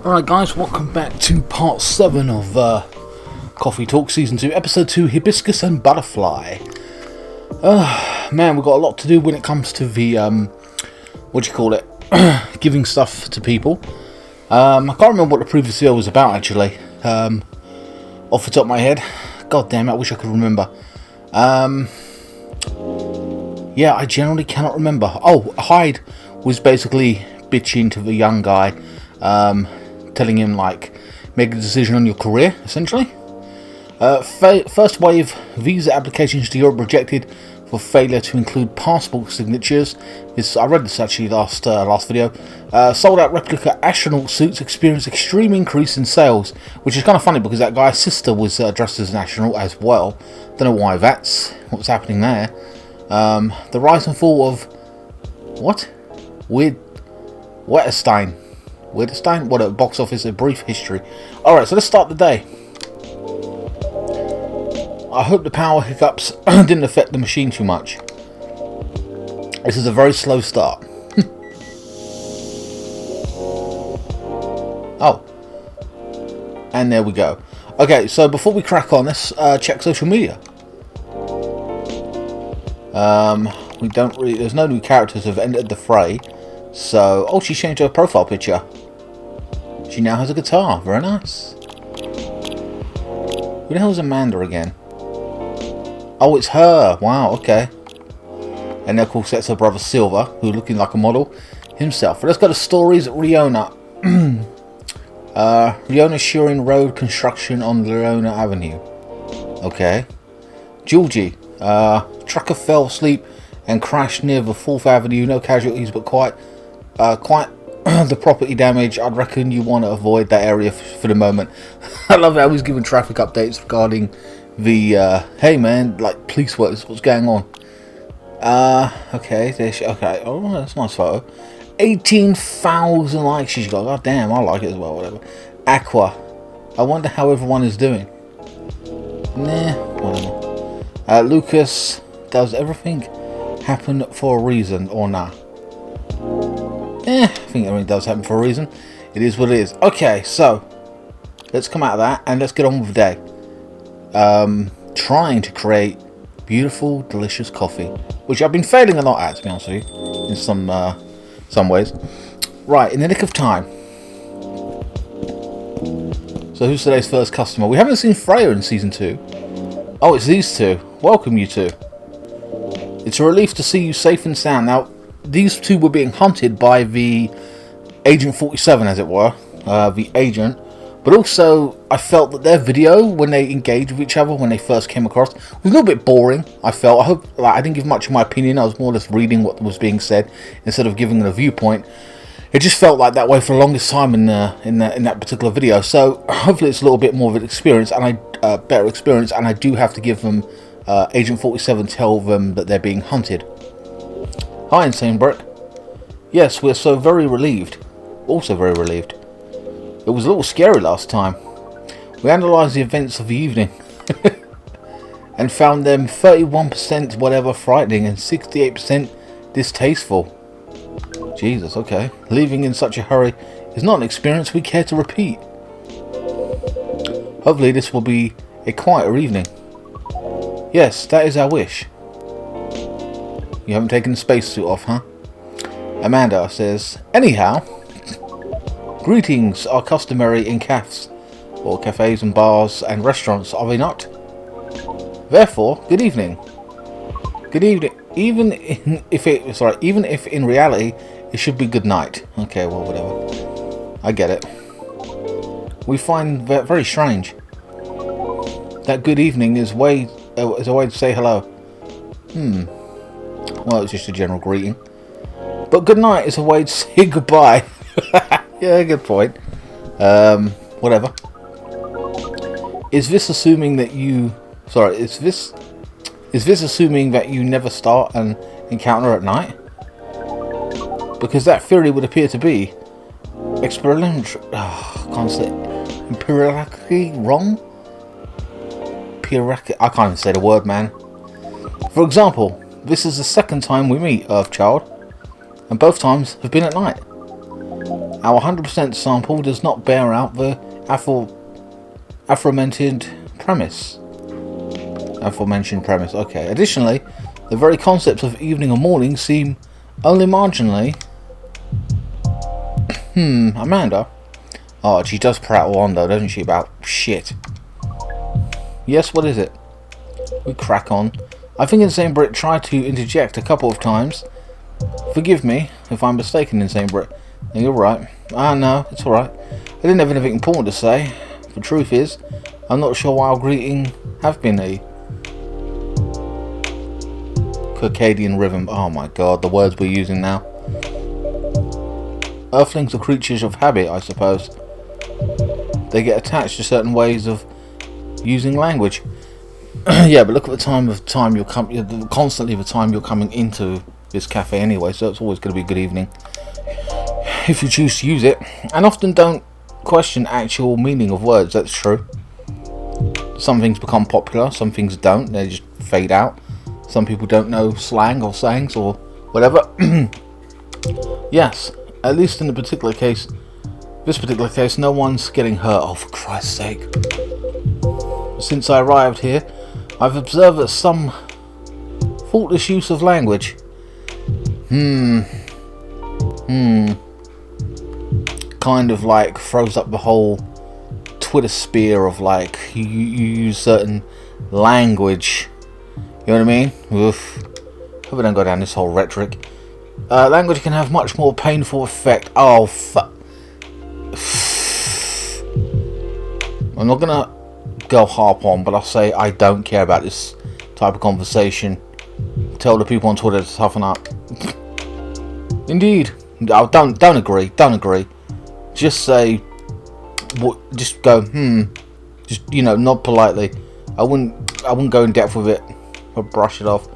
Alright guys, welcome back to part 7 of Coffee Talk Season 2, Episode 2, Hibiscus and Butterfly. Man, we've got a lot to do when it comes to the, giving stuff to people. I can't remember what the previous video was about actually, off the top of my head. God damn it, I wish I could remember. Yeah, I generally cannot remember. Oh, Hyde was basically bitching to the young guy, telling him, like, make a decision on your career, essentially. First wave visa applications to Europe rejected for failure to include passport signatures. I read this actually last video. Sold out replica astronaut suits experienced extreme increase in sales, which is kind of funny because that guy's sister was dressed as an astronaut as well. Don't know why that's what's happening there. The rise and fall of Wetterstein. What a box office, a brief history. Alright, so let's start the day. I hope the power hiccups didn't affect the machine too much. This is a very slow start. Oh. And there we go. Okay, so before we crack on, let's check social media. We don't really, there's no new characters have entered the fray. So, oh, she changed her profile picture. She now has a guitar. Very nice. Who the hell is Amanda again? Oh, it's her. Wow, okay. And of course, that's her brother Silver, who looking like a model himself. Let's go to stories. Riona. Riona Shearing Road construction on Leona Avenue. Okay. Georgie. Trucker fell asleep and crashed near the 4th Avenue. No casualties, but quite the property damage. I'd reckon you want to avoid that area for the moment. I love how he's giving traffic updates regarding the hey man, like police work. What's going on? Okay, okay. Oh, that's a nice photo. 18,000 likes she's got. God damn, I like it as well. Whatever. Aqua. I wonder how everyone is doing. Nah, whatever. Lucas. Does everything happen for a reason or nah? I think everything does happen for a reason. It is what it is. Okay, so let's come out of that and let's get on with the day. Trying to create beautiful, delicious coffee, which I've been failing a lot at, to be honest with you, in some ways. Right, in the nick of time. So who's today's first customer? We haven't seen Freya in season 2. Oh, it's these two. Welcome, you two. It's a relief to see you safe and sound. Now, these two were being hunted by the Agent 47, as it were, the agent. But also, I felt that their video, when they engaged with each other, when they first came across, was a little bit boring. I felt. I hope. Like, I didn't give much of my opinion. I was more or less reading what was being said instead of giving a viewpoint. It just felt like that way for the longest time in that particular video. So hopefully, it's a little bit more of an experience and better experience. And I do have to give them. Agent 47 tell them that they're being hunted. Hi, INSANEBRIT. Yes, we're so very relieved. Also very relieved. It was a little scary last time. We analysed the events of the evening and found them 31% whatever frightening and 68% distasteful. Jesus, okay. Leaving in such a hurry is not an experience we care to repeat. Hopefully this will be a quieter evening. Yes, that is our wish. You haven't taken the spacesuit off, huh? Amanda says, anyhow, greetings are customary in cafes, or cafes and bars and restaurants, are they not? Therefore, good evening. Good evening. Even if in reality it should be good night. Okay, well, whatever. I get it. We find that very strange. That good evening is a way to say hello. Well, it's just a general greeting. But good night is a way to say goodbye. Yeah, good point. Whatever. Is this assuming that you... Sorry, is this assuming that you never start an encounter at night? Because that theory would appear to be... empirically wrong? I can't even say the word, man. For example, this is the second time we meet, Earthchild, and both times have been at night. Our 100% sample does not bear out the aforementioned premise. Okay. Additionally, the very concepts of evening and morning seem only marginally... Amanda? Oh, she does prattle on though, doesn't she, about shit. Yes, what is it? We crack on. I think INSANEBRIT tried to interject a couple of times. Forgive me if I'm mistaken, INSANEBRIT. No, you're right. No, it's alright. I didn't have anything important to say. The truth is, I'm not sure why our greeting have been a circadian rhythm. Oh my god, the words we're using now. Earthlings are creatures of habit, I suppose. They get attached to certain ways of using language. Yeah, but look at the time you're constantly the time you're coming into this cafe anyway, so it's always going to be a good evening if you choose to use it. And often don't question actual meaning of words. That's true. Some things become popular, some things don't. They just fade out. Some people don't know slang or sayings or whatever. Yes, at least in this particular case, no one's getting hurt. Oh, for Christ's sake. Since I arrived here, I've observed that some faultless use of language. Kind of like throws up the whole Twitter sphere of like, you use certain language. You know what I mean? Oof. Hope I don't go down this whole rhetoric. Language can have much more painful effect. Oh, I'm not gonna go harp on, but I'll say I don't care about this type of conversation. Tell the people on Twitter to toughen up. Indeed. Oh, don't agree. Just say, just go, just, you know, nod politely. I wouldn't go in depth with it or brush it off.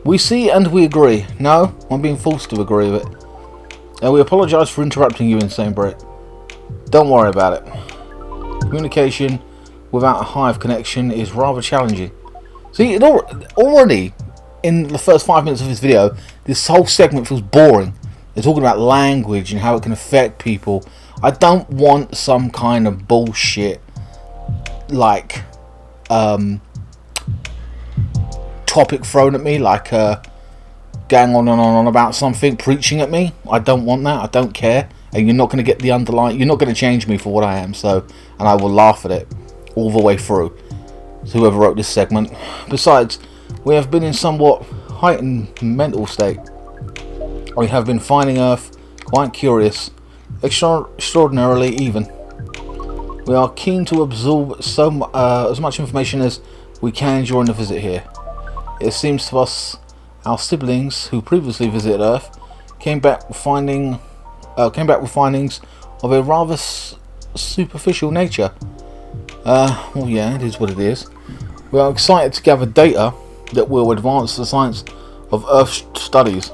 We see and we agree. No, I'm being forced to agree with it. And we apologise for interrupting you, INSANEBRIT. Don't worry about it. Communication without a hive connection is rather challenging. See, it already in the first 5 minutes of this video, this whole segment feels boring. They're talking about language and how it can affect people. I don't want some kind of bullshit like topic thrown at me, like going on and on about something, preaching at me. I don't want that. I don't care. And you're not going to get the underlying. You're not going to change me for what I am. So, and I will laugh at it all the way through. So whoever wrote this segment. Besides, we have been in somewhat heightened mental state. We have been finding Earth quite curious, extraordinarily even. We are keen to absorb as much information as we can during the visit here. It seems to us our siblings who previously visited Earth came back with findings of a rather superficial nature. Well, yeah, it is what it is. We are excited to gather data that will advance the science of Earth studies.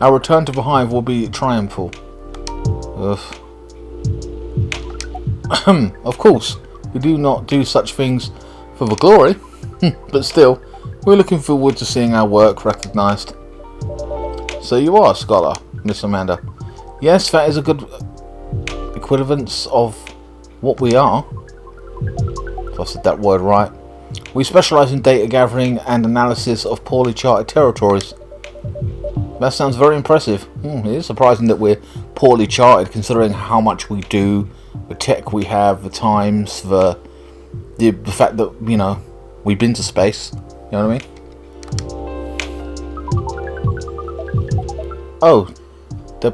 Our return to the hive will be triumphal. Of course, we do not do such things for the glory, but still, we're looking forward to seeing our work recognised. So you are a scholar, Miss Amanda. Yes, that is a good equivalence of what we are. If I said that word right. We specialise in data gathering and analysis of poorly charted territories. That sounds very impressive. It is surprising that we're poorly charted, considering how much we do, the tech we have, the times, the fact that, you know, we've been to space. You know what I mean? Oh, the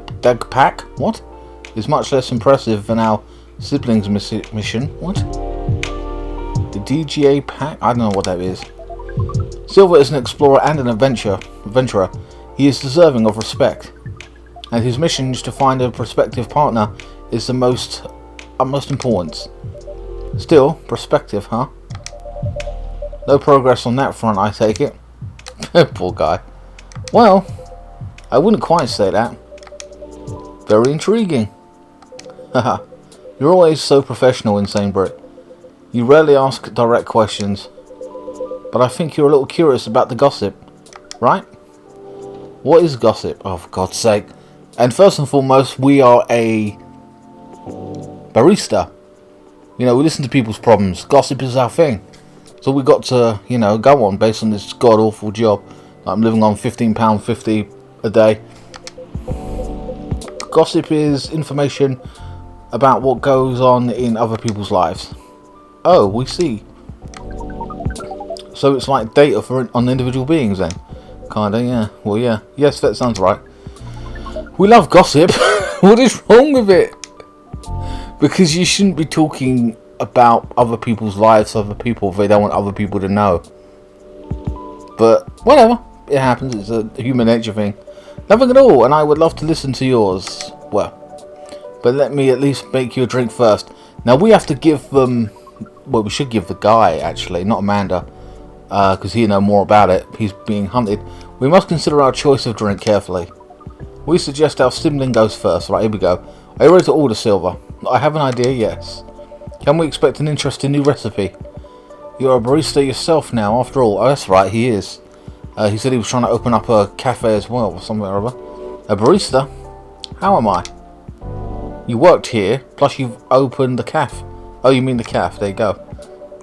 pack? What? Is much less impressive than our siblings' mission. What? The DGA pack? I don't know what that is. Silver is an explorer and an adventurer. He is deserving of respect, and his mission to find a prospective partner is the utmost importance. Still, prospective, huh? No progress on that front, I take it. Poor guy. Well, I wouldn't quite say that. Very intriguing. Haha. You're always so professional, INSANEBRIT. You rarely ask direct questions. But I think you're a little curious about the gossip, right? What is gossip? Oh, for God's sake. And first and foremost, we are a barista. You know, we listen to people's problems. Gossip is our thing. So we got to, you know, go on based on this god-awful job. I'm living on £15.50 a day. Gossip is information about what goes on in other people's lives. Oh, we see. So it's like data on individual beings then? Kinda, yeah. Well, yeah. Yes, that sounds right. We love gossip. What is wrong with it? Because you shouldn't be talking about other people's lives, other people, if they don't want other people to know. But, whatever. It happens. It's a human nature thing. Nothing at all, and I would love to listen to yours. Well, but let me at least make you a drink first. Now, we have to give them... Well, we should give the guy, actually, not Amanda. Because he'll know more about it. He's being hunted. We must consider our choice of drink carefully. We suggest our sibling goes first. Right, here we go. Are you ready to order, Silver? I have an idea, yes. Can we expect an interesting new recipe? You're a barista yourself now, after all. Oh, that's right, he is. He said he was trying to open up a cafe as well, or somewhere or other. A barista? How am I? You worked here, plus you've opened the cafe. Oh, you mean the cafe, there you go.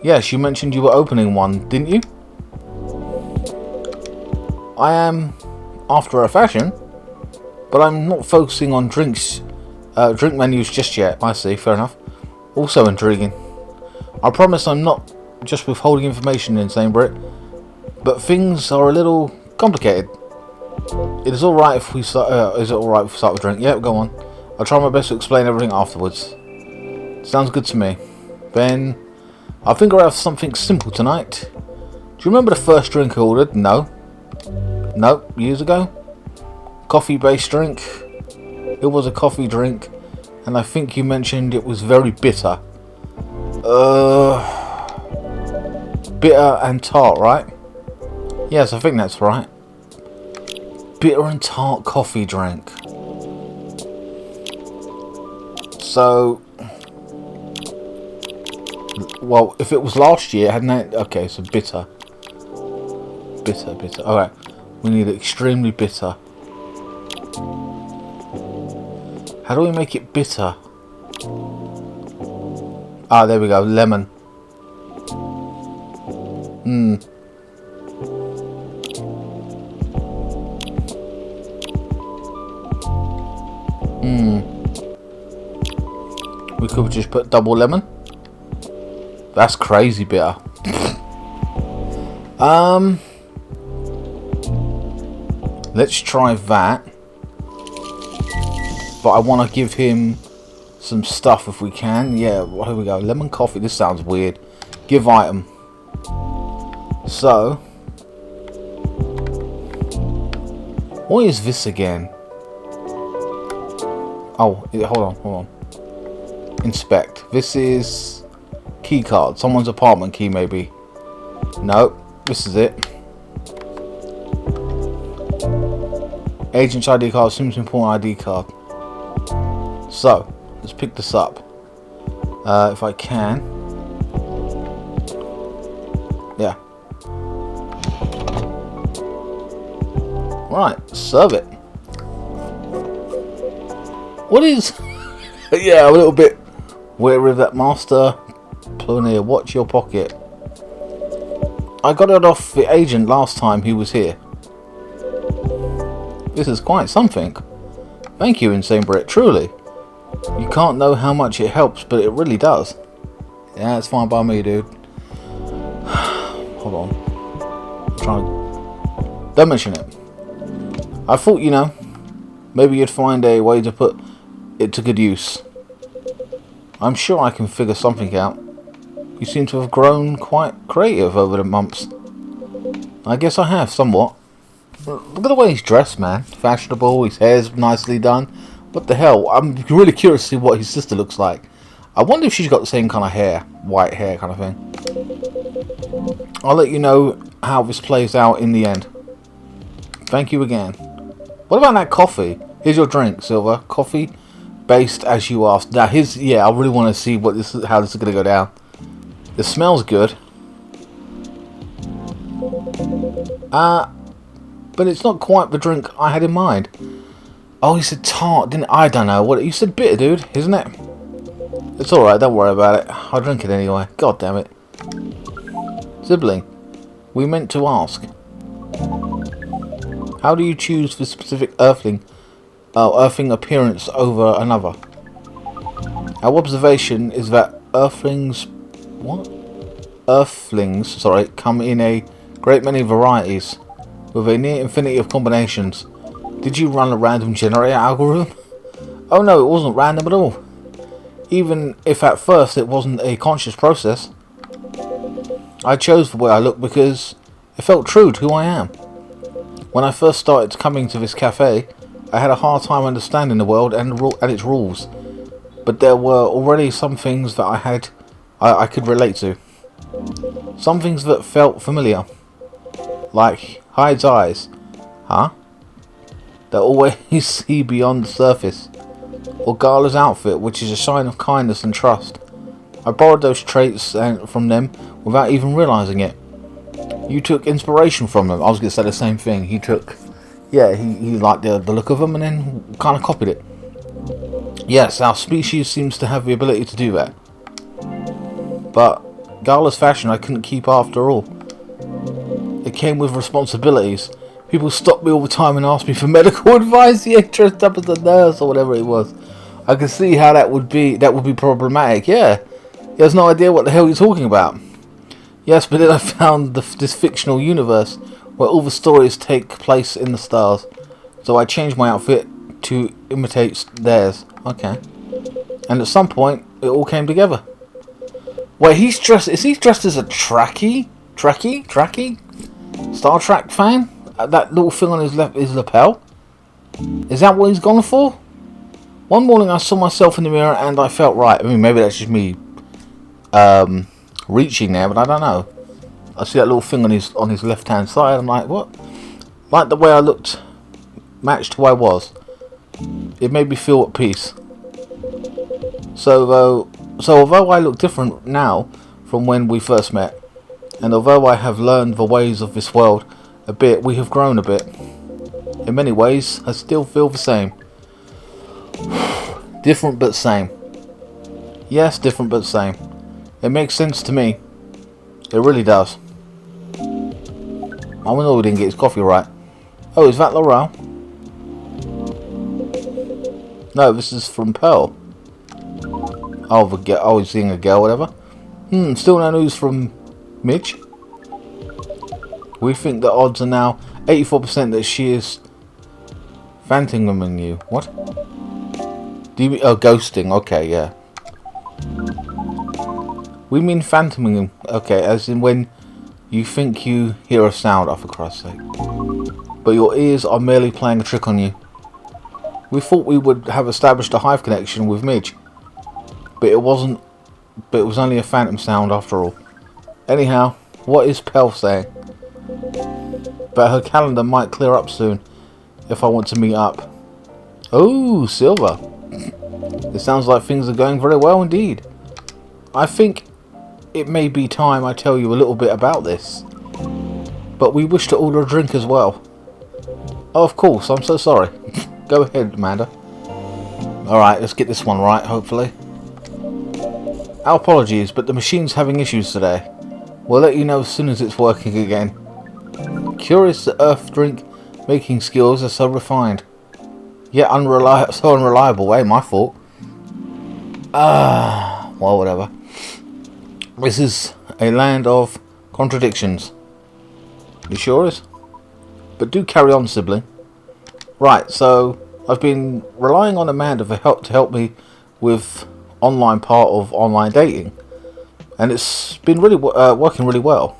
Yes, you mentioned you were opening one, didn't you? I am, after a fashion, but I'm not focusing on drink menus just yet. I see, fair enough. Also intriguing. I promise I'm not just withholding information, INSANEBRIT, but things are a little complicated. It is alright if we start. Is it alright if we start with drink? Yeah, go on. I'll try my best to explain everything afterwards. Sounds good to me. Then, I think I'll have something simple tonight. Do you remember the first drink I ordered? No. No, years ago. Coffee-based drink. It was a coffee drink, and I think you mentioned it was very bitter. Bitter and tart, right? Yes, I think that's right. Bitter and tart coffee drink. So, well, if it was last year, hadn't it? Okay, so bitter. Bitter. Alright, we need it extremely bitter. How do we make it bitter? Ah, there we go, lemon. We could just put double lemon. That's crazy bitter. Let's try that. But I want to give him some stuff if we can. Yeah, here we go. Lemon coffee. This sounds weird. Give item. So, what is this again? Oh, hold on. Inspect. This is key card. Someone's apartment key, maybe. No, this is it. Agent's ID card. Seems important ID card. So, let's pick this up. If I can. Yeah. Right, serve it. What is... yeah, a little bit wary of that master. Pioneer, watch your pocket. I got it off the agent last time he was here. This is quite something. Thank you, INSANEBRIT, truly. You can't know how much it helps, but it really does. Yeah, it's fine by me, dude. Hold on. I'm trying to... Don't mention it. I thought, you know, maybe you'd find a way to put it to good use. I'm sure I can figure something out. You seem to have grown quite creative over the months. I guess I have, somewhat. Look at the way he's dressed, man. Fashionable, his hair's nicely done. What the hell? I'm really curious to see what his sister looks like. I wonder if she's got the same kind of hair. White hair kind of thing. I'll let you know how this plays out in the end. Thank you again. What about that coffee? Here's your drink, Silver. Coffee based as you asked. Now here's... yeah, I really want to see what this is, how this is going to go down. It smells good. But it's not quite the drink I had in mind. Oh, he said tart, didn't I? Don't know. What, you said bitter, dude, isn't it? It's alright, don't worry about it. I'll drink it anyway. God damn it. Sibling, we meant to ask. How do you choose for specific earthling appearance over another? Our observation is that earthlings come in a great many varieties, with a near infinity of combinations. Did you run a random generator algorithm? Oh no, it wasn't random at all. Even if at first it wasn't a conscious process. I chose the way I look because it felt true to who I am. When I first started coming to this cafe, I had a hard time understanding the world and its rules. But there were already some things that I could relate to. Some things that felt familiar. Like Hyde's eyes. Huh? That always see beyond the surface. Or Gala's outfit, which is a sign of kindness and trust. I borrowed those traits from them without even realising it. You took inspiration from them. I was going to say the same thing. He liked the look of them and then kind of copied it. Yes, our species seems to have the ability to do that. But Gala's fashion I couldn't keep after all. It came with responsibilities. People stopped me all the time and asked me for medical advice. Yeah, dressed up as a nurse or whatever it was. I could see how that would be problematic. Yeah, he has no idea what the hell you're talking about. Yes, but then I found this fictional universe where all the stories take place in the stars. So I changed my outfit to imitate theirs. Okay. And at some point, it all came together. Wait, is he dressed as a Trekkie? Star Trek fan? That little thing on his lapel? Is that what he's gone for? One morning I saw myself in the mirror and I felt right. I mean, maybe that's just me reaching there, but I don't know. I see that little thing on his left hand side. I'm like, what? Like the way I looked matched who I was. It made me feel at peace. So although I look different now from when we first met, and although I have learned the ways of this world a bit, we have grown a bit. In many ways, I still feel the same. Different but same. Yes, different but same. It makes sense to me. It really does. I wonder we didn't get his coffee right. Oh, is that Laurel? No, this is from Pearl. Oh, he's seeing a girl, whatever. Still no news from Midge. We think the odds are now 84% that she is phantoming you. What? Do you mean, oh, ghosting? Okay, yeah. We mean phantoming. Okay, as in when you think you hear a sound. Oh, for Christ's sake! But your ears are merely playing a trick on you. We thought we would have established a hive connection with Midge, but it wasn't. But it was only a phantom sound after all. Anyhow, what is Pel saying? But her calendar might clear up soon if I want to meet up. Oh, Silver. It sounds like things are going very well indeed. I think it may be time I tell you a little bit about this. But we wish to order a drink as well. Oh, of course, I'm so sorry. Go ahead, Amanda. Alright, let's get this one right, hopefully. Our apologies, but the machine's having issues today. We'll let you know as soon as it's working again. Curious that Earth drink making skills are so refined. Yet so unreliable, my fault. Well, whatever. This is a land of contradictions. You sure is? But do carry on, sibling. Right, so I've been relying on Amanda to help me with online part of online dating, and it's been really working really well.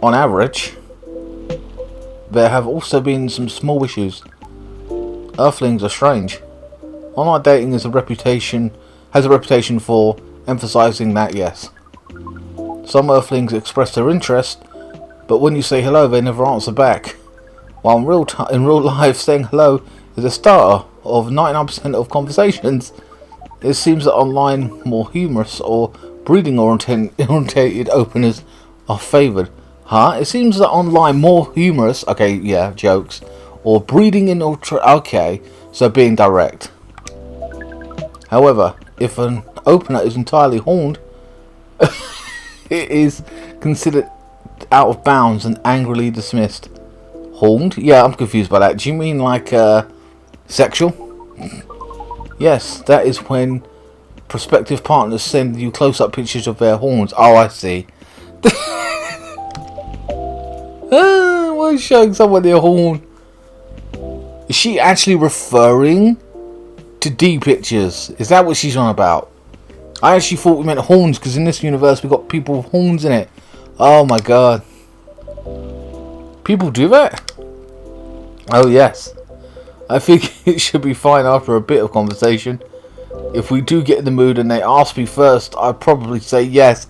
On average, there have also been some small issues. Earthlings are strange. Online dating has a reputation for emphasizing that, yes. Some Earthlings express their interest, but when you say hello, they never answer back. While in real life, saying hello is a starter of 99% of conversations. It seems that online, more humorous or breeding-orientated openers are favoured. Huh? It seems that online, more humorous, okay, yeah, jokes, or breeding in ultra. Okay, so being direct. However, if an opener is entirely horned, it is considered out of bounds and angrily dismissed. Horned? Yeah, I'm confused by that. Do you mean like sexual? Yes, that is when prospective partners send you close-up pictures of their horns. Oh, I see. Why is showing someone their horn? Is she actually referring to D pictures? Is that what she's on about? I actually thought we meant horns, because in this universe we got people with horns in it. Oh my god. People do that? Oh yes. I think it should be fine after a bit of conversation. If we do get in the mood and they ask me first, I'd probably say yes.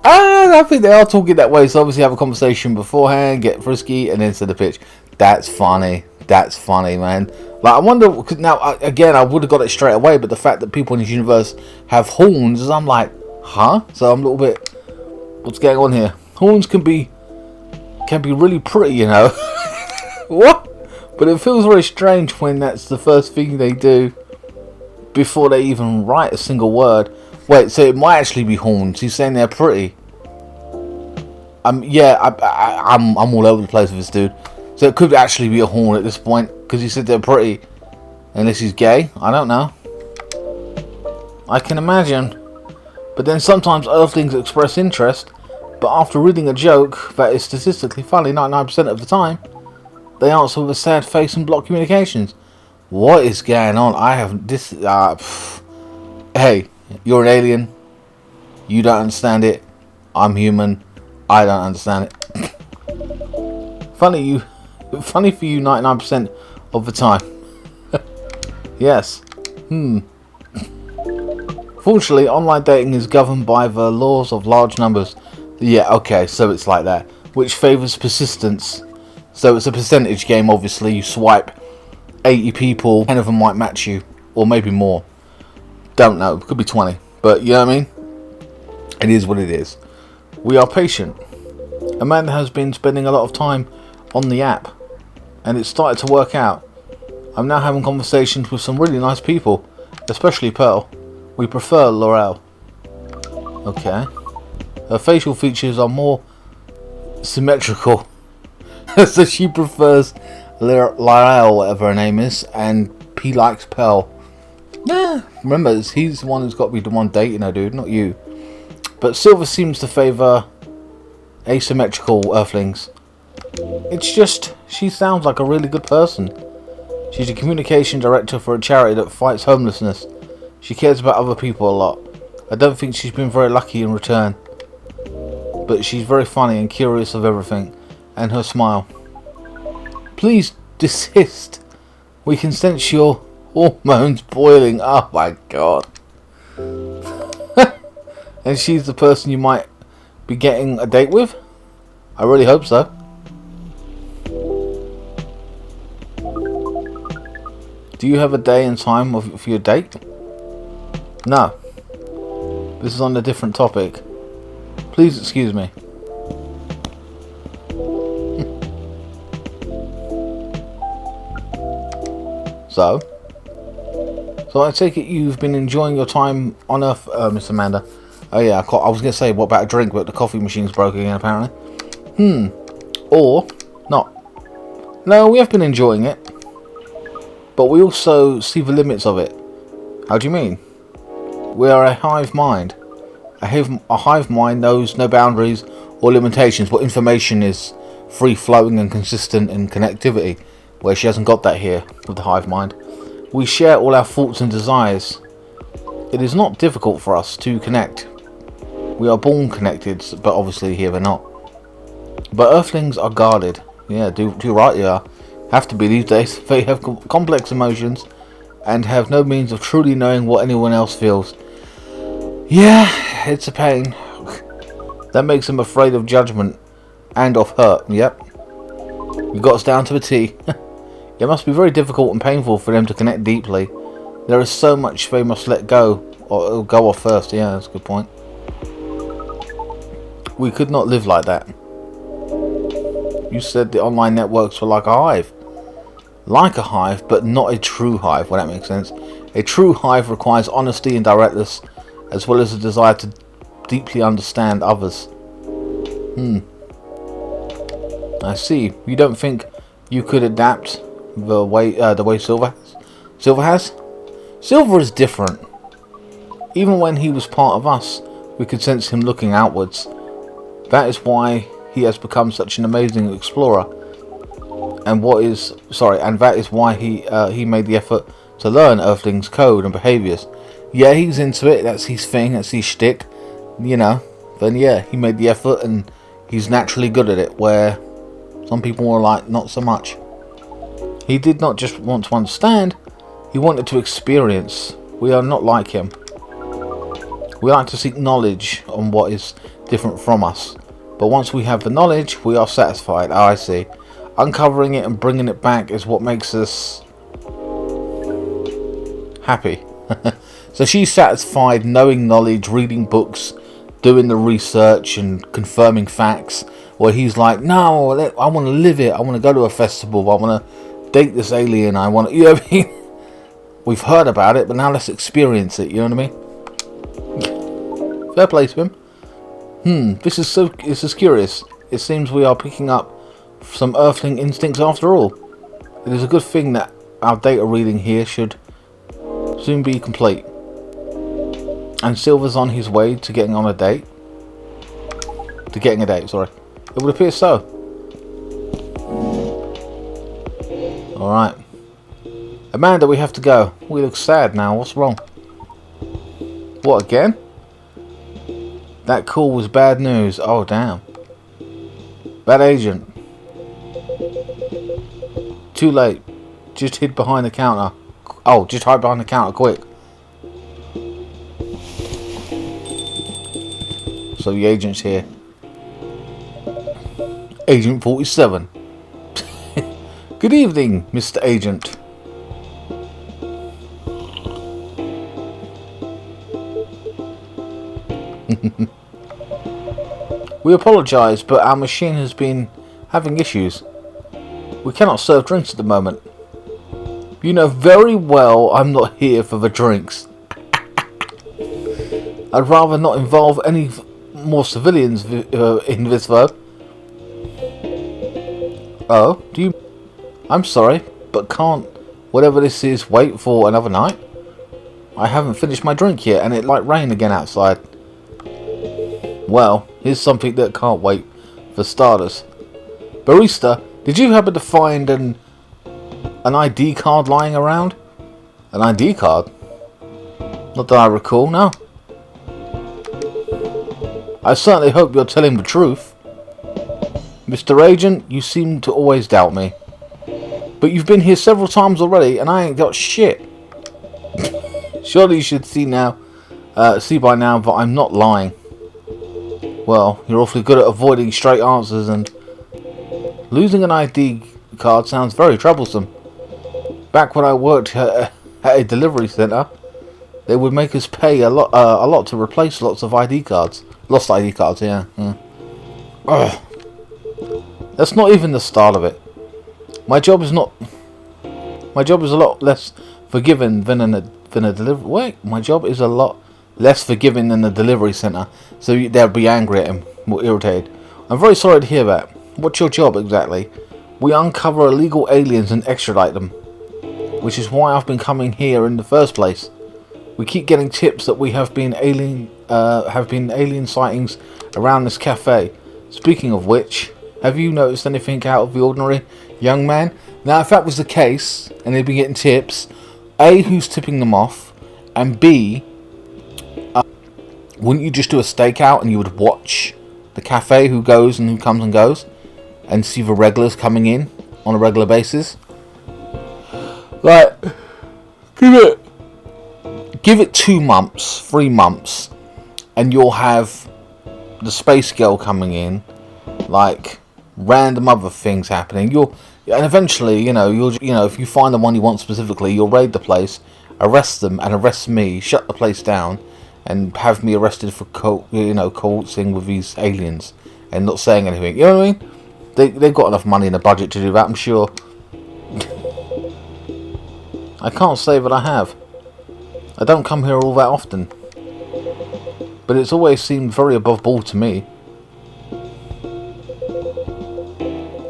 And I think they are talking that way, so obviously have a conversation beforehand, get frisky, and then send a pitch. That's funny. That's funny, man. Like, I wonder, because now, again, I would have got it straight away, but the fact that people in this universe have horns, I'm like, huh? So I'm a little bit, what's going on here? Horns can be really pretty, you know. What? But it feels very strange when that's the first thing they do before they even write a single word. Wait, so it might actually be horns. He's saying they're pretty. Yeah, I'm all over the place with this dude. So it could actually be a horn at this point, because he said they're pretty. Unless he's gay, I don't know. I can imagine. But then sometimes earthlings express interest, but after reading a joke that is statistically funny 99% of the time, they answer with a sad face and block communications. What is going on? I have this. Hey, you're an alien. You don't understand it. I'm human. I don't understand it. Funny for you 99% of the time. Yes. Fortunately, online dating is governed by the laws of large numbers. Yeah, okay, so it's like that. Which favours persistence. So it's a percentage game, obviously. You swipe 80 people, 10 of them might match you. Or maybe more. Don't know. It could be 20. But, you know what I mean? It is what it is. We are patient. Amanda has been spending a lot of time on the app. And it's started to work out. I'm now having conversations with some really nice people. Especially Pearl. We prefer Laurel. Okay. Her facial features are more symmetrical. So she prefers Laurel, whatever her name is. And he likes Pearl. Nah, remember, he's the one who's got to be the one dating her, dude, not you. But Silver seems to favour asymmetrical earthlings. It's just, she sounds like a really good person. She's a communication director for a charity that fights homelessness. She cares about other people a lot. I don't think she's been very lucky in return. But she's very funny and curious of everything. And her smile. Please desist. We can sense your hormones boiling. Oh my god. And she's the person you might be getting a date with? I really hope so. Do you have a day and time for your date? No. This is on a different topic. Please excuse me. So I take it you've been enjoying your time on Earth, Miss Amanda. Oh yeah, I was going to say, what about a drink, but the coffee machine's broken again, apparently. Or not. No, we have been enjoying it. But we also see the limits of it. How do you mean? We are a hive mind. A hive mind knows no boundaries or limitations, but information is free-flowing and consistent in connectivity, where she hasn't got that here with the hive mind. We share all our thoughts and desires. It is not difficult for us to connect. We are born connected, but obviously here we're not. But earthlings are guarded. Yeah, do right you are. Have to be these days. They have complex emotions and have no means of truly knowing what anyone else feels. Yeah, it's a pain. That makes them afraid of judgment and of hurt. Yep. You got us down to a T. It must be very difficult and painful for them to connect deeply. There is so much they must let go, or go off first. Yeah, that's a good point. We could not live like that. You said the online networks were like a hive. like a hive, but not a true hive, well, that makes sense. A true hive requires honesty and directness, as well as a desire to deeply understand others. I see. You don't think you could adapt the way Silver has? Silver is different. Even when he was part of us, we could sense him looking outwards. That is why he has become such an amazing explorer. And that is why he made the effort to learn Earthling's code and behaviours. Yeah, he's into it. That's his thing. That's his shtick. You know. Then yeah, he made the effort, and he's naturally good at it. Where some people were like, not so much. He did not just want to understand. He wanted to experience. We are not like him. We like to seek knowledge on what is different from us. But once we have the knowledge, we are satisfied. Oh, I see. Uncovering it and bringing it back is what makes us happy. So she's satisfied knowing knowledge, reading books, doing the research and confirming facts. Where he's like, no, I want to live it. I want to go to a festival. I want to date this alien. I want to, you know what I mean? We've heard about it, but now let's experience it. You know what I mean? Fair play to him. This is curious. It seems we are picking up some Earthling instincts after all. It is a good thing that our data reading here should soon be complete. And Silver's on his way to getting a date. Sorry. It would appear so. Alright. Amanda, we have to go. We look sad now. What's wrong? What, again? That call was bad news. Oh, damn. Bad agent. Too late. Just hid behind the counter. Oh, just hide behind the counter, quick. So the agent's here. Agent 47. Good evening, Mr. Agent. We apologise, but our machine has been having issues. We cannot serve drinks at the moment. You know very well I'm not here for the drinks. I'd rather not involve any more civilians in this though. Oh, do you... I'm sorry, but can't whatever this is wait for another night? I haven't finished my drink yet and it might rain again outside. Well, here's something that can't wait for starters. Barista, did you happen to find an ID card lying around? An ID card? Not that I recall, no. I certainly hope you're telling the truth. Mr. Agent, you seem to always doubt me. But you've been here several times already and I ain't got shit. Surely you should see by now that I'm not lying. Well, you're awfully good at avoiding straight answers, and losing an ID card sounds very troublesome. Back when I worked at a delivery centre, they would make us pay a lot to replace lots of ID cards. Lost ID cards, yeah. Ugh. That's not even the start of it. My job is a lot less forgiving than a delivery. Wait, my job is a lot less forgiving than the delivery centre, so they'll be angry at him, more irritated. I'm very sorry to hear that. What's your job exactly? We uncover illegal aliens and extradite them, which is why I've been coming here in the first place. We keep getting tips that we have been alien sightings around this cafe. Speaking of which, have you noticed anything out of the ordinary, young man? Now, if that was the case, and they've been getting tips, A, who's tipping them off, and B, wouldn't you just do a stakeout and you would watch the cafe, who goes and who comes and goes, and see the regulars coming in on a regular basis? Like, give it 2 months, 3 months, and you'll have the space girl coming in, like random other things happening. And eventually, if you find the one you want specifically, you'll raid the place, arrest them, and arrest me, shut the place down, and have me arrested for coercing with these aliens and not saying anything. You know what I mean? They've got enough money in the budget to do that, I'm sure. I can't say that I have. I don't come here all that often. But it's always seemed very above board to me.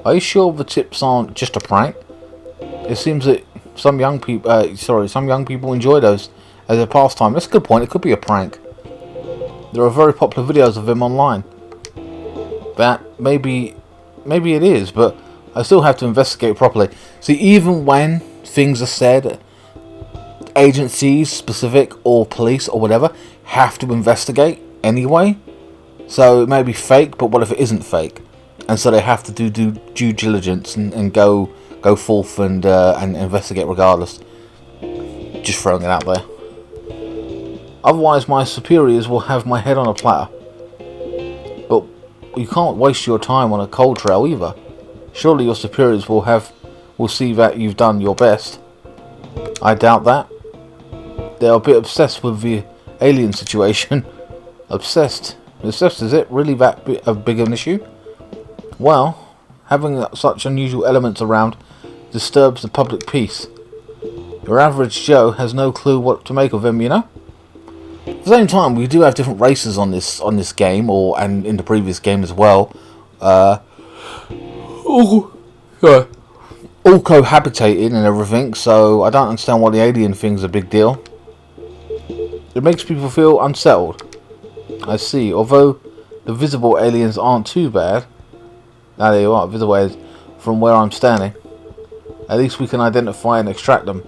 Are you sure the tips aren't just a prank? It seems that some young people enjoy those as a pastime. That's a good point. It could be a prank. There are very popular videos of them online. That maybe it is, but I still have to investigate properly. See, even when things are said, agencies, specific, or police, or whatever, have to investigate anyway. So it may be fake, but what if it isn't fake? And so they have to do due diligence and go forth and investigate regardless. Just throwing it out there. Otherwise, my superiors will have my head on a platter. But you can't waste your time on a cold trail either. Surely your superiors will see that you've done your best. I doubt that. They're a bit obsessed with the alien situation. Obsessed? Is it really that big of an issue? Well, having such unusual elements around disturbs the public peace. Your average Joe has no clue what to make of them, you know? At the same time, we do have different races on this game, and in the previous game as well. All cohabitating and everything, so I don't understand why the alien thing's a big deal. It makes people feel unsettled. I see. Although the visible aliens aren't too bad. Now there you are, visible aliens, from where I'm standing. At least we can identify and extract them.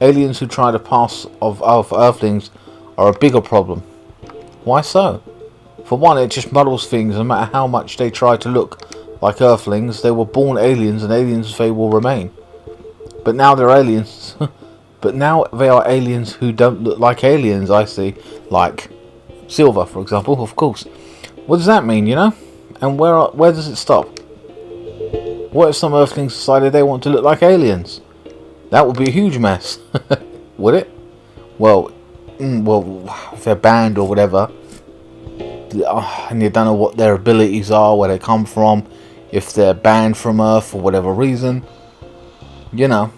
Aliens who try to pass off Earthlings are a bigger problem. Why so? For one, it just muddles things. No matter how much they try to look like Earthlings, they were born aliens, and aliens they will remain. But now they're aliens. But now they are aliens who don't look like aliens, I see. Like Silver, for example, of course. What does that mean, you know? And where does it stop? What if some Earthlings decided they want to look like aliens? That would be a huge mess. Would it? Well, if they're banned or whatever, and you don't know what their abilities are, where they come from, if they're banned from Earth for whatever reason, you know.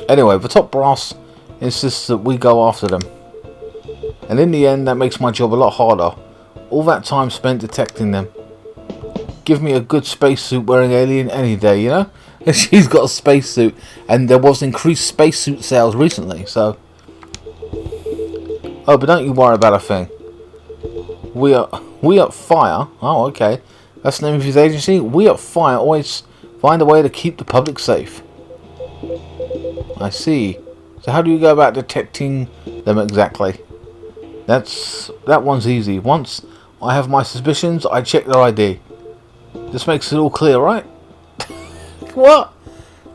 Anyway, the top brass insists that we go after them. And in the end, that makes my job a lot harder. All that time spent detecting them. Give me a good spacesuit wearing alien any day, you know? She's got a spacesuit, and there was increased spacesuit sales recently, so. Oh, but don't you worry about a thing. We at Fire. Oh, okay. That's the name of his agency. We at Fire always find a way to keep the public safe. I see. So how do you go about detecting them exactly? That one's easy. Once I have my suspicions, I check their ID. This makes it all clear, right? What?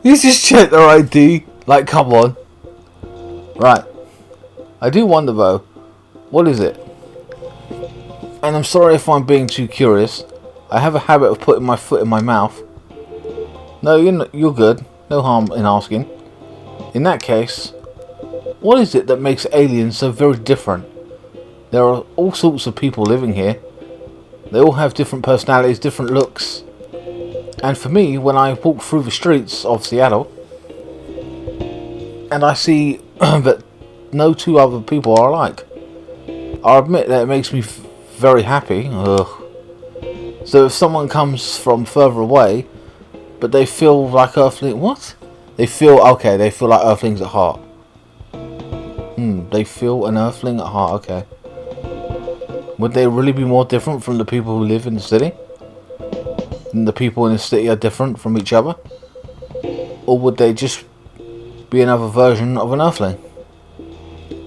You just check their ID? Like, come on. Right. I do wonder though, what is it? And I'm sorry if I'm being too curious. I have a habit of putting my foot in my mouth. No, you're good. No harm in asking. In that case, what is it that makes aliens so very different? There are all sorts of people living here. They all have different personalities, different looks. And for me, when I walk through the streets of Seattle, and I see that no two other people are alike, I admit that it makes me very happy. Ugh. So if someone comes from further away, but they feel like Earthlings, what? They feel like Earthlings at heart. They feel an Earthling at heart, okay. Would they really be more different from the people who live in the city? And the people in the city are different from each other? Or would they just be another version of an Earthling?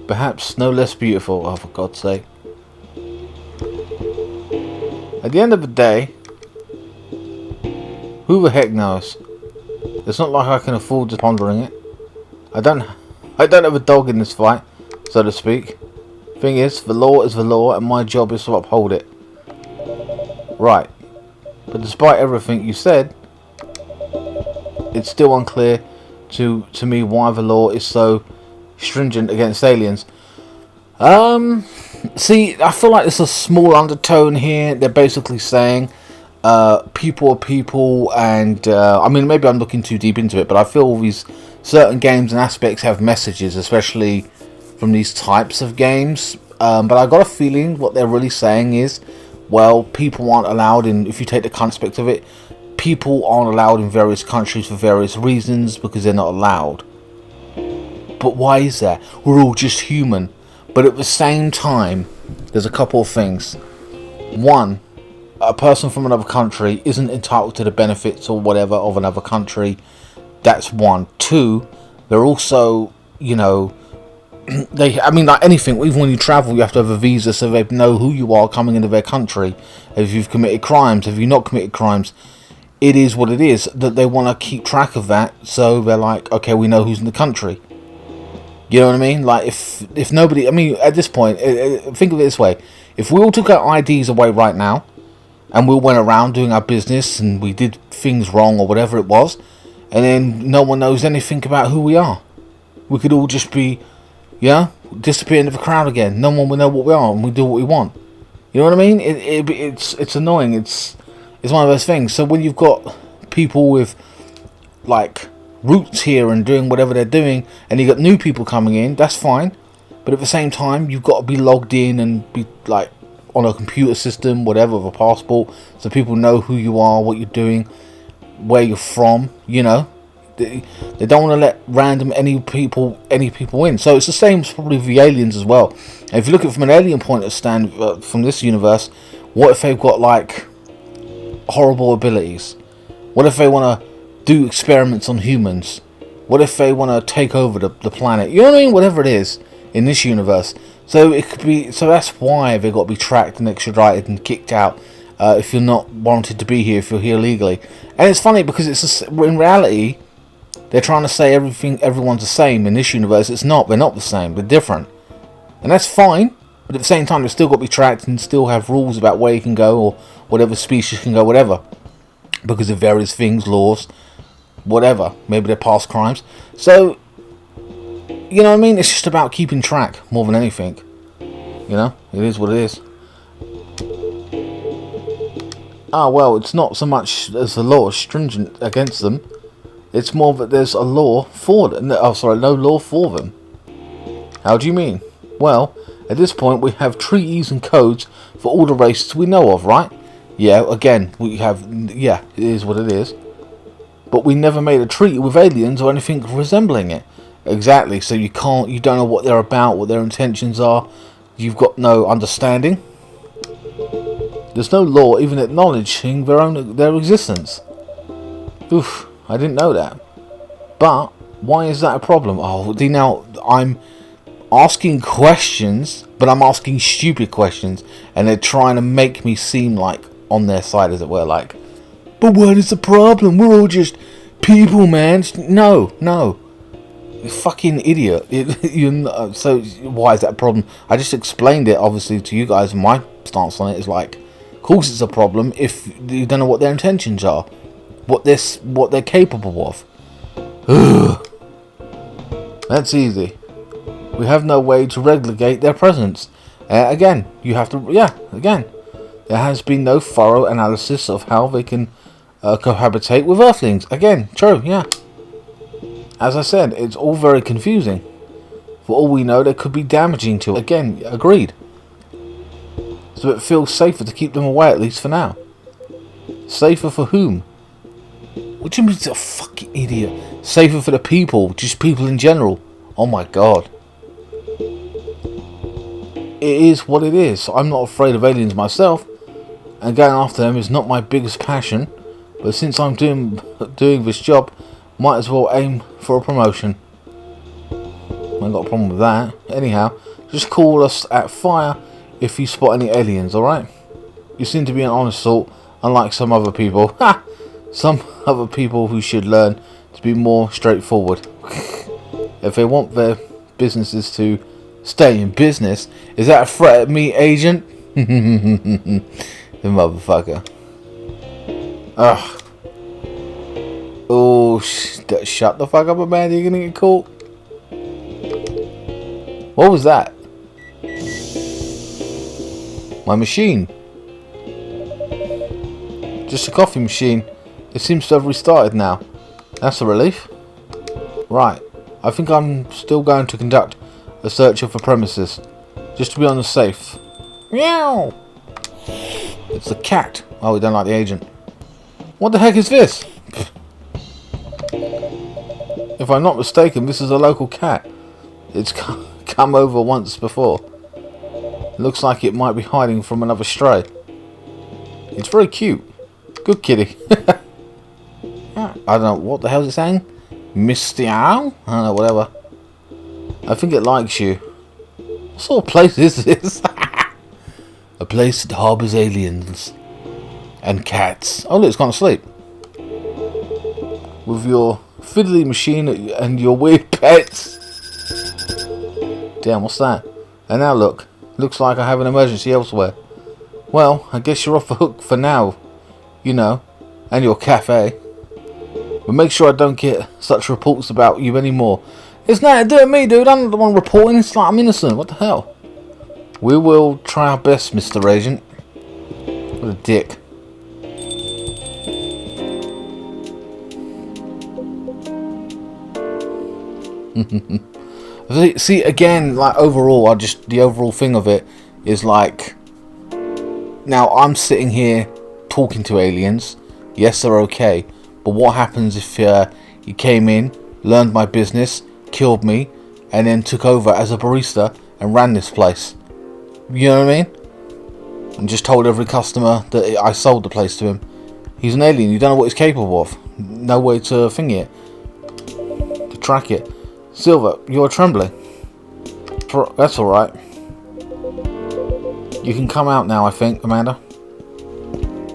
Perhaps no less beautiful, oh for God's sake. At the end of the day, who the heck knows? It's not like I can afford to pondering it. I don't have a dog in this fight, so to speak. Thing is the law, and my job is to uphold it. Right. But despite everything you said, it's still unclear to me why the law is so stringent against aliens. See, I feel like there's a small undertone here. They're basically saying people are people, and I mean, maybe I'm looking too deep into it, but I feel these certain games and aspects have messages, especially from these types of games. But I got a feeling what they're really saying is, well, people aren't allowed in. If you take the concept of it, people aren't allowed in various countries for various reasons because they're not allowed. But why is that? We're all just human. But at the same time, there's a couple of things. One, a person from another country isn't entitled to the benefits or whatever of another country. That's one. Two, they're also, you know, I mean, like anything, even when you travel, you have to have a visa so they know who you are coming into their country. If you've committed crimes, if you've not committed crimes, it is what it is. That they want to keep track of that, so they're like, okay, we know who's in the country. You know what I mean? Like, if nobody, I mean, at this point, think of it this way. If we all took our IDs away right now, and we went around doing our business, and we did things wrong or whatever it was, and then no one knows anything about who we are, we could all just be, disappear into the crowd again. No one will know what we are, and we do what we want. You know what I mean? It's annoying. It's one of those things. So when you've got people with, like, roots here and doing whatever they're doing, and you got new people coming in, that's fine, but at the same time you've got to be logged in and be like on a computer system, whatever, with a passport, so people know who you are, what you're doing, where you're from. You know, they don't want to let random any people in. So it's the same as probably the aliens as well. And if you look at it from an alien point of stand, from this universe, what if they've got like horrible abilities? What if they want to do experiments on humans? What if they want to take over the planet? You know what I mean? Whatever it is in this universe. So it could be. So that's why they've got to be tracked and extradited and kicked out if you're not wanted to be here, if you're here legally. And it's funny because in reality they're trying to say everyone's the same in this universe. It's not. They're not the same. They're different, and that's fine. But at the same time, they've still got to be tracked and still have rules about where you can go or whatever species can go, whatever, because of various things, laws, whatever, maybe they're past crimes. So, you know what I mean? It's just about keeping track more than anything. You know, it is what it is. Well, it's not so much as the law is stringent against them. It's more that there's a law for them. No law for them. How do you mean? Well, at this point we have treaties and codes for all the races we know of, right? Yeah, again, we have, it is what it is. But we never made a treaty with aliens or anything resembling it. Exactly, so you don't know what they're about, what their intentions are. You've got no understanding. There's no law even acknowledging their existence. Oof, I didn't know that. But why is that a problem? Oh, now I'm asking questions, but I'm asking stupid questions, and they're trying to make me seem like on their side, as it were, like, but what is the problem? We're all just people, man. No. You fucking idiot. So why is that a problem? I just explained it, obviously, to you guys. My stance on it is like, of course it's a problem if you don't know what their intentions are, what they're capable of. Ugh. That's easy. We have no way to regulate their presence. Again, you have to. Again, there has been no thorough analysis of how they can cohabitate with Earthlings. Again, true. Yeah. As I said, it's all very confusing. For all we know, they could be damaging to it. Again, agreed. So it feels safer to keep them away, at least for now. Safer for whom? What do you mean, a fucking idiot? Safer for the people, just people in general. Oh my god. It is what it is. I'm not afraid of aliens myself, and going after them is not my biggest passion. But since I'm doing this job, might as well aim for a promotion. I ain't got a problem with that. Anyhow, just call us at fire if you spot any aliens, alright? You seem to be an honest sort, unlike some other people. Ha! Some other people who should learn to be more straightforward. If they want their businesses to stay in business, is that a threat at me, agent? The motherfucker. Ugh. Oh, shut the fuck up, man. You're gonna get caught. What was that? My machine. Just a coffee machine. It seems to have restarted now. That's a relief. Right. I think I'm still going to conduct a search of the premises. Just to be on the safe. Meow! It's a cat. Oh, we don't like the agent. What the heck is this? If I'm not mistaken, this is a local cat. It's come over once before. It looks like it might be hiding from another stray. It's very cute. Good kitty. I don't know, what the hell is it saying? Misty Owl? I don't know, whatever. I think it likes you. What sort of place is this? A place that harbours aliens. And cats. Oh look, it's gone to sleep. With your fiddly machine and your weird pets. Damn, what's that? And now look. Looks like I have an emergency elsewhere. Well, I guess you're off the hook for now. You know. And your cafe. But make sure I don't get such reports about you anymore. It's nothing to do with me, dude. I'm not the one reporting. It's like I'm innocent. What the hell? We will try our best, Mr. Agent. What a dick. See, again, like overall, the overall thing of it is like, now I'm sitting here talking to aliens. Yes, they're okay. But what happens if you came in, learned my business, killed me, and then took over as a barista and ran this place? You know what I mean? And just told every customer that I sold the place to him. He's an alien. You don't know what he's capable of. No way to thingy it. To track it. Silver, you're trembling. That's alright. You can come out now, I think, Amanda.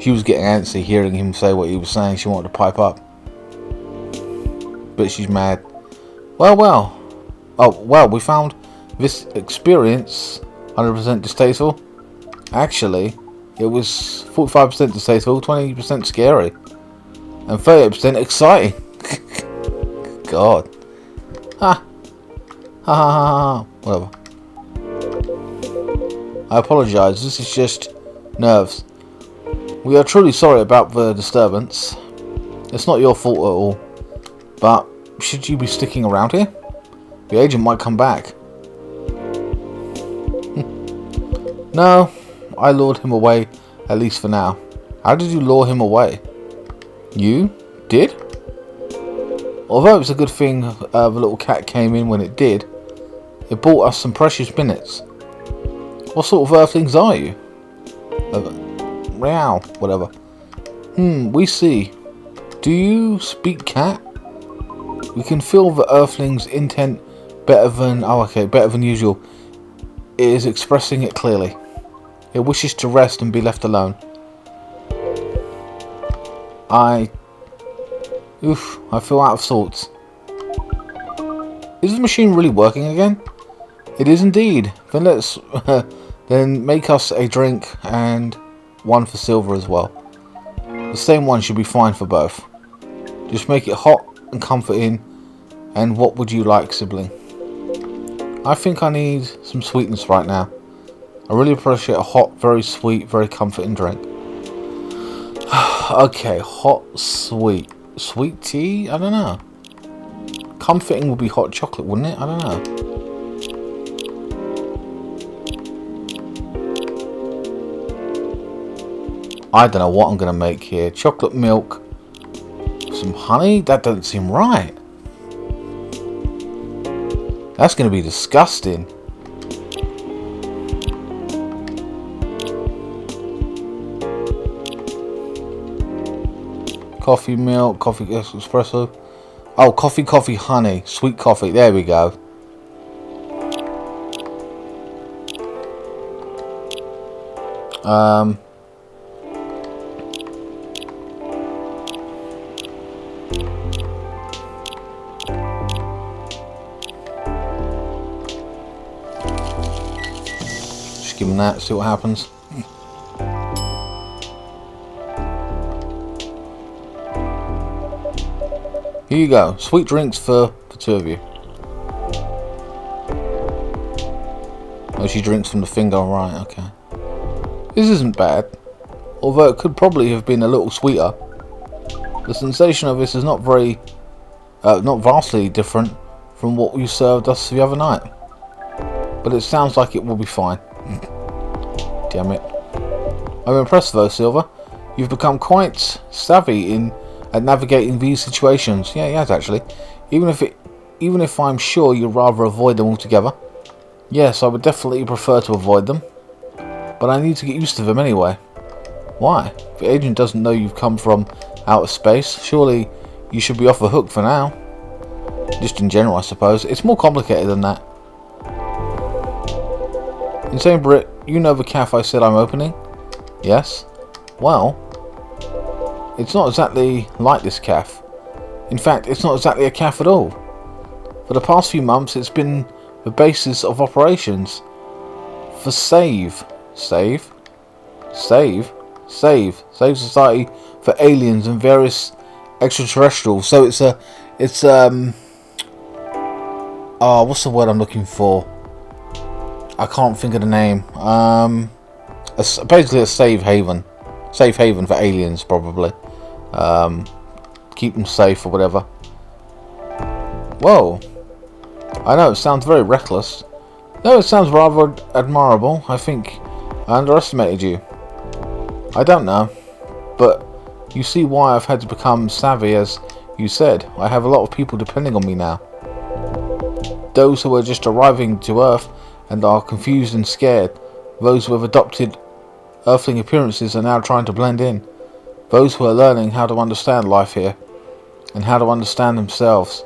She was getting antsy hearing him say what he was saying. She wanted to pipe up. But she's mad. Well. Oh, well, we found this experience 100% distasteful. Actually, it was 45% distasteful, 20% scary, and 30% exciting. God. Ha. Ha ha ha ha. Whatever. I apologise, this is just nerves. We are truly sorry about the disturbance. It's not your fault at all. But, should you be sticking around here? The agent might come back. No, I lured him away, at least for now. How did you lure him away? You did? Although it's a good thing the little cat came in when it did, it bought us some precious minutes. What sort of earthlings are you? Meow, whatever. We see. Do you speak cat? We can feel the earthling's intent better than usual. It is expressing it clearly. It wishes to rest and be left alone. I feel out of sorts. Is the machine really working again? It is indeed. Then let's then make us a drink and one for Silver as well. The same one should be fine for both. Just make it hot and comforting. And what would you like, sibling? I think I need some sweetness right now. I really appreciate a hot, very sweet, very comforting drink. Okay, hot, sweet. Sweet tea? I don't know. Comforting would be hot chocolate, wouldn't it? I don't know. I don't know what I'm going to make here. Chocolate milk. Some honey? That doesn't seem right. That's going to be disgusting. Coffee milk, coffee espresso. Oh, coffee, honey. Sweet coffee. There we go. Just give him that, see what happens. Here you go. Sweet drinks for the two of you. Oh, she drinks from the finger. Right, okay. This isn't bad. although it could probably have been a little sweeter. The sensation of this is not vastly different from what you served us the other night. But it sounds like it will be fine. Damn it. I'm impressed though, Silver. You've become quite savvy at navigating these situations. Yeah, he has actually. Even if I'm sure you'd rather avoid them altogether. Yes, I would definitely prefer to avoid them. But I need to get used to them anyway. Why? If the agent doesn't know you've come from outer space, surely you should be off the hook for now. Just in general, I suppose. It's more complicated than that. INSANEBRIT, you know the cafe I said I'm opening? Yes? Well, it's not exactly like this cafe. In fact, it's not exactly a cafe at all. For the past few months, it's been the basis of operations for Save Society for aliens and various extraterrestrials. So it's what's the word I'm looking for? I can't think of the name. Basically a safe haven for aliens, probably. Keep them safe or whatever. Whoa. I know, it sounds very reckless. No, it sounds rather admirable. I think I underestimated you. I don't know. But you see why I've had to become savvy, as you said. I have a lot of people depending on me now. Those who are just arriving to Earth and are confused and scared. Those who have adopted Earthling appearances are now trying to blend in. Those who are learning how to understand life here. And how to understand themselves.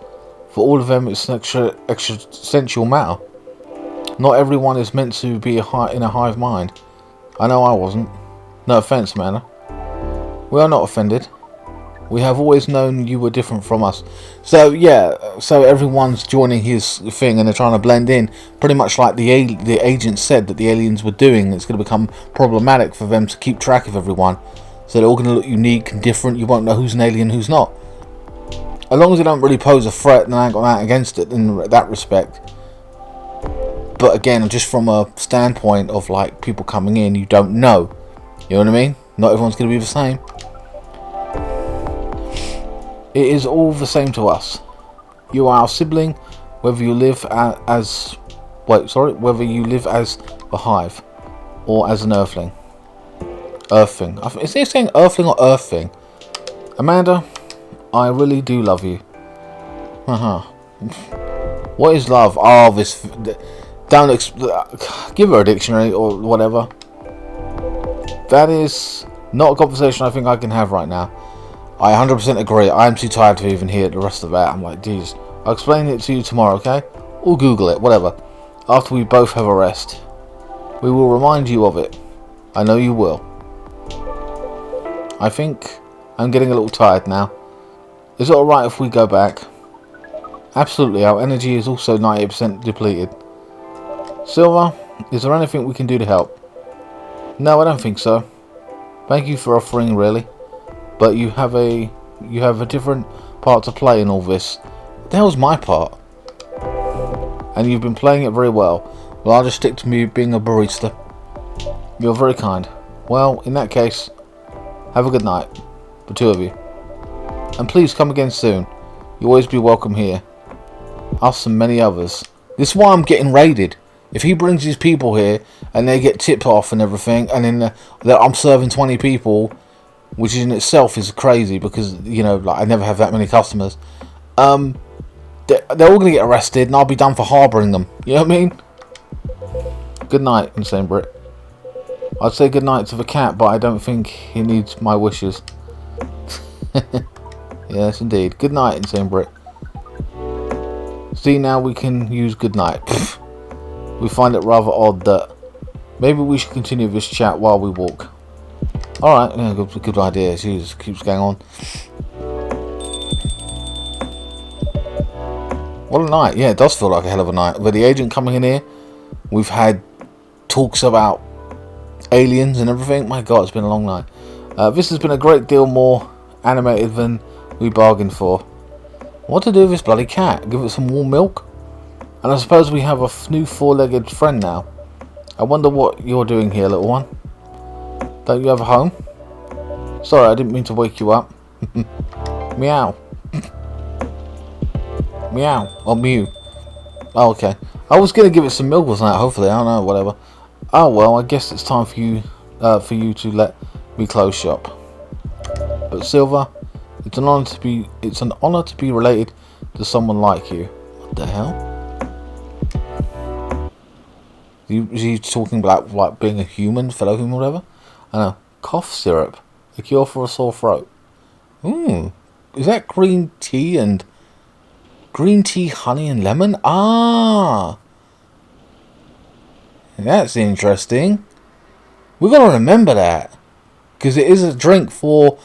For all of them, it's an existential matter. Not everyone is meant to be in a hive mind. I know I wasn't. No offense, man. We are not offended. We have always known you were different from us. So yeah, so everyone's joining his thing and they're trying to blend in. Pretty much like the agent said that the aliens were doing. It's going to become problematic for them to keep track of everyone. So they're all going to look unique and different. You won't know who's an alien, who's not. As long as they don't really pose a threat, then I ain't got that against it in that respect. But again, just from a standpoint of like people coming in, you don't know. You know what I mean? Not everyone's going to be the same. It is all the same to us. You are our sibling, whether you live whether you live as a hive or as an earthling. Earthling. Is he saying earthling or earthling? Amanda, I really do love you. What is love? Oh, this. Give her a dictionary or whatever. That is not a conversation I think I can have right now. I 100% agree. I'm too tired to even hear the rest of that. I'm like, geez. I'll explain it to you tomorrow, okay? Or Google it, whatever. After we both have a rest. We will remind you of it. I know you will. I think I'm getting a little tired now. Is it alright if we go back? Absolutely, our energy is also 90% depleted. Silver, is there anything we can do to help? No, I don't think so. Thank you for offering, really. But you have a different part to play in all this. What the hell's my part? And you've been playing it very well. Well, I'll just stick to me being a barista. You're very kind. Well, in that case, have a good night. The two of you. And please come again soon. You'll always be welcome here. Us and many others. This is why I'm getting raided. If he brings his people here and they get tipped off and everything, and then I'm serving 20 people, which in itself is crazy because, you know, like I never have that many customers. They're all going to get arrested and I'll be done for harbouring them. You know what I mean? Good night, INSANEBRIT. I'd say good night to the cat, but I don't think he needs my wishes. Yes, indeed. Good night, INSANEBRIT. See, now we can use good night. We find it rather odd that maybe we should continue this chat while we walk. Alright, yeah, good idea. Jesus, keeps going on. What a night. Yeah, it does feel like a hell of a night. With the agent coming in here, we've had talks about aliens and everything. My god, it's been a long night. This has been a great deal more animated than we bargained for. What to do with this bloody cat? Give it some warm milk? And I suppose we have a new four-legged friend now. I wonder what you're doing here, little one. Don't you have a home? Sorry, I didn't mean to wake you up. Meow. Meow. Or mew. Oh, okay. I was gonna give it some milk or something, hopefully. I don't know, whatever. Oh well, I guess it's time for you to let me close shop. But Silver, it's an honor to be related to someone like you. What the hell? Is he talking about like being a human, fellow human, whatever? I know. Cough syrup, a cure for a sore throat. Is that green tea, honey and lemon? Ah, that's interesting. We've got to remember that, because it is a drink for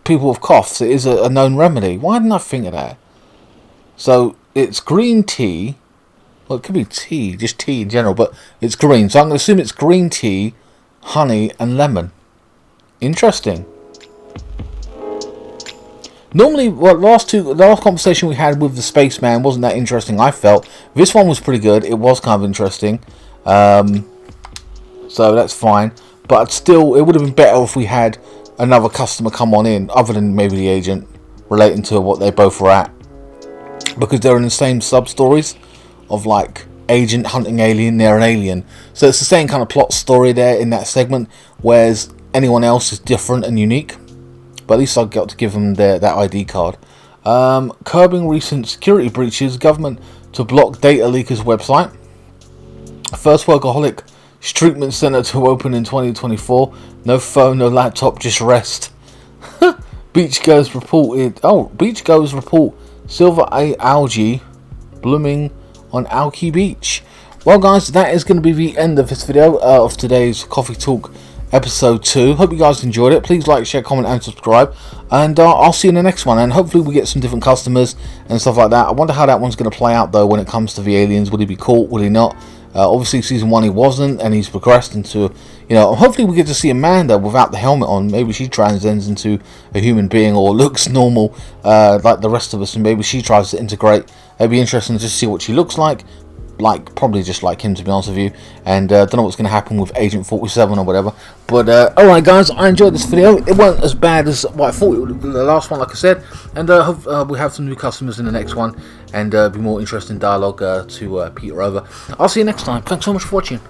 people with coughs. It is a known remedy. Why didn't I think of that? So it's green tea. Well, it could be tea, just tea in general, but it's green. So I'm going to assume it's green tea, honey, and lemon. Interesting. Normally, well, the last conversation we had with the spaceman wasn't that interesting, I felt. This one was pretty good. It was kind of interesting. So that's fine. But still, it would have been better if we had another customer come on in, other than maybe the agent, relating to what they both were at. Because they're in the same sub-stories of, like, agent hunting alien, they're an alien. So it's the same kind of plot story there in that segment, whereas anyone else is different and unique. But at least I got to give them that ID card. Curbing recent security breaches, government to block data leakers website. First workaholic treatment center to open in 2024. No phone, no laptop, just rest. Beachgoers report silver algae blooming on Alki Beach. Well, guys, that is going to be the end of this video of today's Coffee Talk episode 2. Hope you guys enjoyed it. Please like, share, comment and subscribe, and I'll see you in the next one, and hopefully we get some different customers and stuff like that. I wonder how that one's going to play out though when it comes to the aliens. Will he be caught? Will he not? Obviously season 1 he wasn't, and he's progressed into, hopefully we get to see Amanda without the helmet on. Maybe she transcends into a human being, or looks normal like the rest of us, and maybe she tries to integrate. It'd be interesting to see what she looks like probably just like him, to be honest with you. And don't know what's going to happen with Agent 47 or whatever. But alright guys, I enjoyed this video. It wasn't as bad as what I thought it would be, the last one, like I said. And hope we'll have some new customers in the next one, and be more interesting dialogue to peter over. I'll see you next time. Thanks so much for watching.